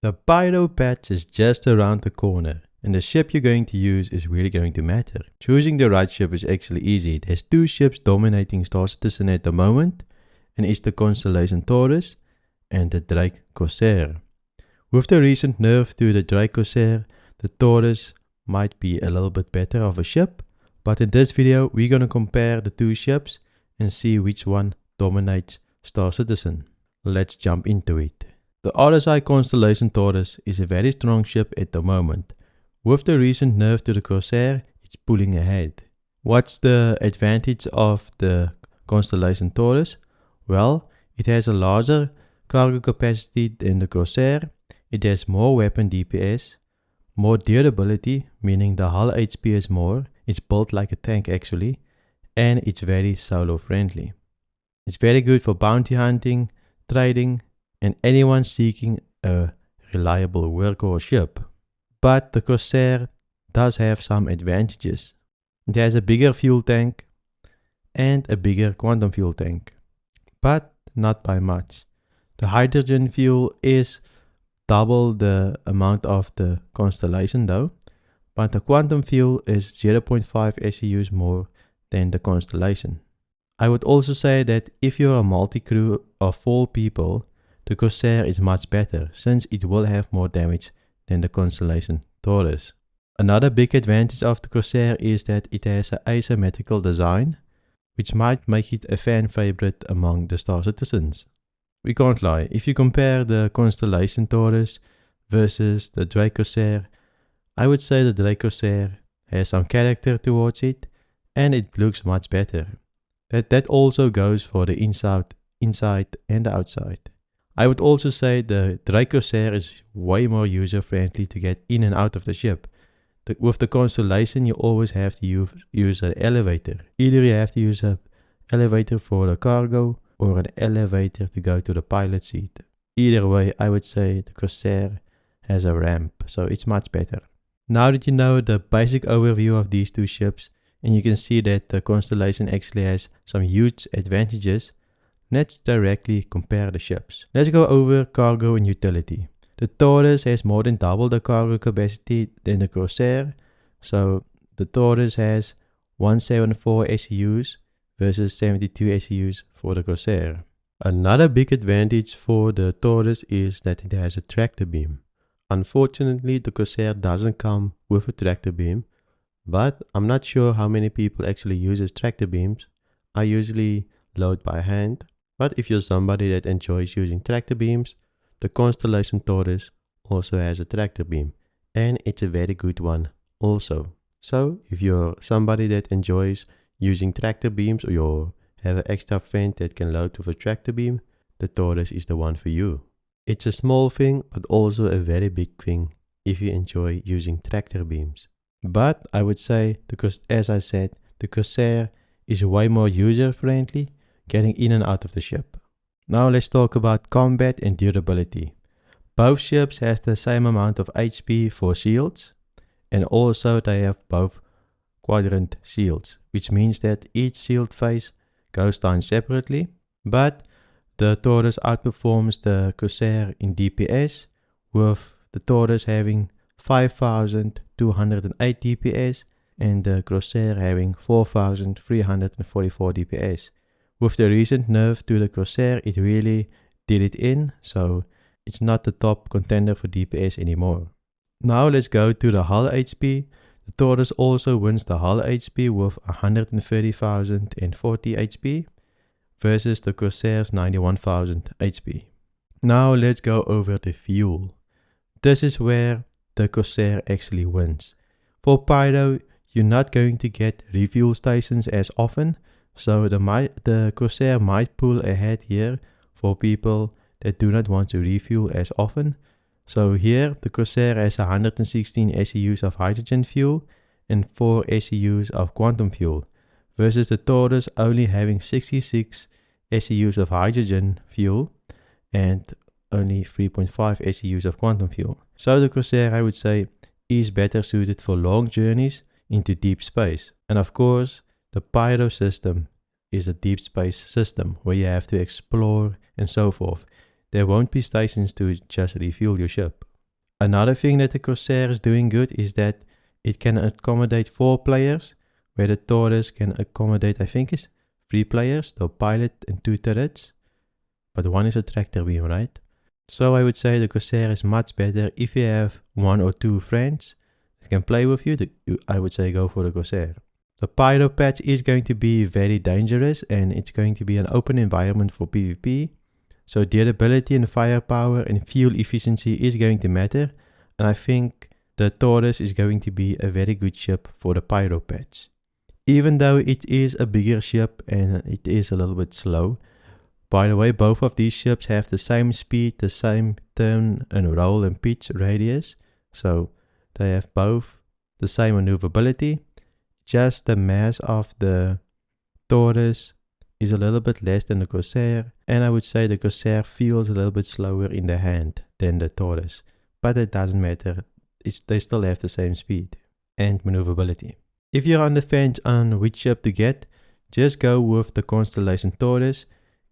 The Pyro patch is just around the corner, and the ship you're going to use is really going to matter. Choosing the right ship is actually easy. There's two ships dominating Star Citizen at the moment, and it's the Constellation Taurus and the Drake Corsair. With the recent nerf to the Drake Corsair, the Taurus might be a little bit better of a ship, but in this video we're gonna compare the two ships and see which one dominates Star Citizen. Let's jump into it. The RSI Constellation Taurus is a very strong ship at the moment. With the recent nerf to the Corsair, it's pulling ahead. What's the advantage of the Constellation Taurus? Well, it has a larger cargo capacity than the Corsair, it has more weapon DPS, more durability, meaning the hull HP is more, it's built like a tank actually, and it's very solo friendly. It's very good for bounty hunting, trading, and anyone seeking a reliable workhorse ship. But the Corsair does have some advantages. It has a bigger fuel tank and a bigger quantum fuel tank, but not by much. The hydrogen fuel is double the amount of the Constellation though, but the quantum fuel is 0.5 SEUs more than the Constellation. I would also say that if you're a multi-crew of 4 people, the Corsair is much better, since it will have more damage than the Constellation Taurus. Another big advantage of the Corsair is that it has an asymmetrical design, which might make it a fan favorite among the Star Citizens. We can't lie, if you compare the Constellation Taurus versus the Drake Corsair, I would say the Drake Corsair has some character towards it, and it looks much better. That also goes for the inside and the outside. I would also say the Drake Corsair is way more user-friendly to get in and out of the ship. With the Constellation, you always have to use an elevator. Either you have to use an elevator for the cargo or an elevator to go to the pilot seat. Either way, I would say the Corsair has a ramp, so it's much better. Now that you know the basic overview of these two ships, and you can see that the Constellation actually has some huge advantages, let's directly compare the ships. Let's go over cargo and utility. The Taurus has more than double the cargo capacity than the Corsair, so the Taurus has 174 SEUs versus 72 SEUs for the Corsair. Another big advantage for the Taurus is that it has a tractor beam. Unfortunately, the Corsair doesn't come with a tractor beam, but I'm not sure how many people actually use tractor beams. I usually load by hand. But if you're somebody that enjoys using tractor beams, the Constellation Taurus also has a tractor beam, and it's a very good one also. So if you're somebody that enjoys using tractor beams, or you have an extra friend that can load with a tractor beam, the Taurus is the one for you. It's a small thing, but also a very big thing if you enjoy using tractor beams. But I would say, because as I said, the Corsair is way more user-friendly, getting in and out of the ship. Now let's talk about combat and durability. Both ships has the same amount of HP for shields, and also they have both quadrant shields, which means that each shield phase goes down separately, but the Taurus outperforms the Corsair in DPS, with the Taurus having 5208 DPS and the Corsair having 4344 DPS. With the recent nerf to the Corsair, it really did it in, so it's not the top contender for DPS anymore. Now let's go to the hull HP. The Taurus also wins the hull HP with 130,040 HP versus the Corsair's 91,000 HP. Now let's go over the fuel. This is where the Corsair actually wins. For Pyro, you're not going to get refuel stations as often, so the Corsair might pull ahead here for people that do not want to refuel as often. So here the Corsair has 116 SEUs of hydrogen fuel and 4 SEUs of quantum fuel, versus the Taurus only having 66 SEUs of hydrogen fuel and only 3.5 SEUs of quantum fuel. So the Corsair, I would say, is better suited for long journeys into deep space. And of course, the Pyro system is a deep space system where you have to explore and so forth. There won't be stations to just refuel your ship. Another thing that the Corsair is doing good is that it can accommodate 4 players, where the Taurus can accommodate, I think, is 3 players, the pilot and 2 turrets, but one is a tractor beam, right? So I would say the Corsair is much better if you have 1 or 2 friends that can play with you. I would say go for the Corsair. The Pyro patch is going to be very dangerous, and it's going to be an open environment for PvP. So durability and firepower and fuel efficiency is going to matter, and I think the Taurus is going to be a very good ship for the Pyro patch. Even though it is a bigger ship and it is a little bit slow. By the way, both of these ships have the same speed, the same turn and roll and pitch radius. So they have both the same maneuverability. Just the mass of the Taurus is a little bit less than the Corsair, and I would say the Corsair feels a little bit slower in the hand than the Taurus, but it doesn't matter, they still have the same speed and maneuverability. If you're on the fence on which ship to get, just go with the Constellation Taurus.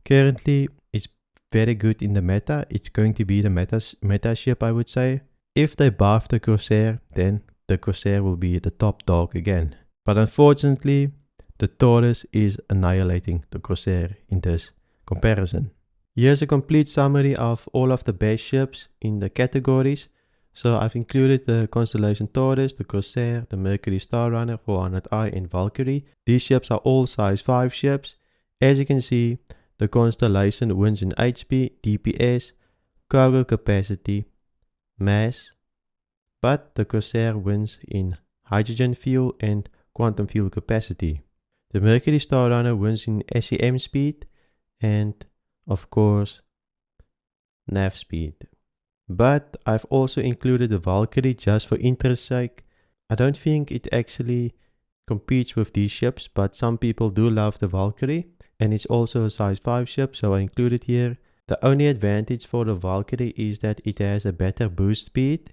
Currently, it's very good in the meta, it's going to be the meta ship, I would say. If they buff the Corsair, then the Corsair will be the top dog again. But unfortunately, the Taurus is annihilating the Corsair in this comparison. Here's a complete summary of all of the base ships in the categories. So I've included the Constellation Taurus, the Corsair, the Mercury Star Runner, 400i and Valkyrie. These ships are all size 5 ships. As you can see, the Constellation wins in HP, DPS, cargo capacity, mass, but the Corsair wins in hydrogen fuel and quantum fuel capacity. The Mercury Star Runner wins in SEM speed and, of course, nav speed. But I've also included the Valkyrie just for interest's sake. I don't think it actually competes with these ships, but some people do love the Valkyrie, and it's also a size 5 ship, so I include it here. The only advantage for the Valkyrie is that it has a better boost speed,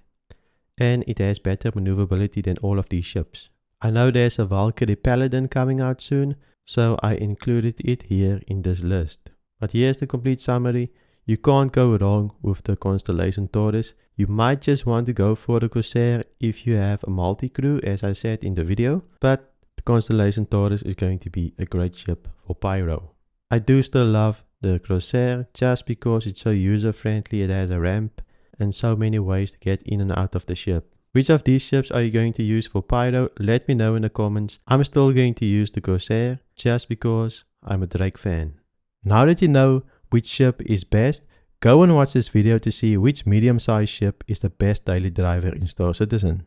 and it has better maneuverability than all of these ships. I know there's a Valkyrie Paladin coming out soon, so I included it here in this list. But here's the complete summary. You can't go wrong with the Constellation Taurus. You might just want to go for the Corsair if you have a multi-crew, as I said in the video, but the Constellation Taurus is going to be a great ship for Pyro. I do still love the Corsair just because it's so user-friendly. It has a ramp and so many ways to get in and out of the ship. Which of these ships are you going to use for Pyro? Let me know in the comments. I'm still going to use the Corsair just because I'm a Drake fan. Now that you know which ship is best, go and watch this video to see which medium-sized ship is the best daily driver in Star Citizen.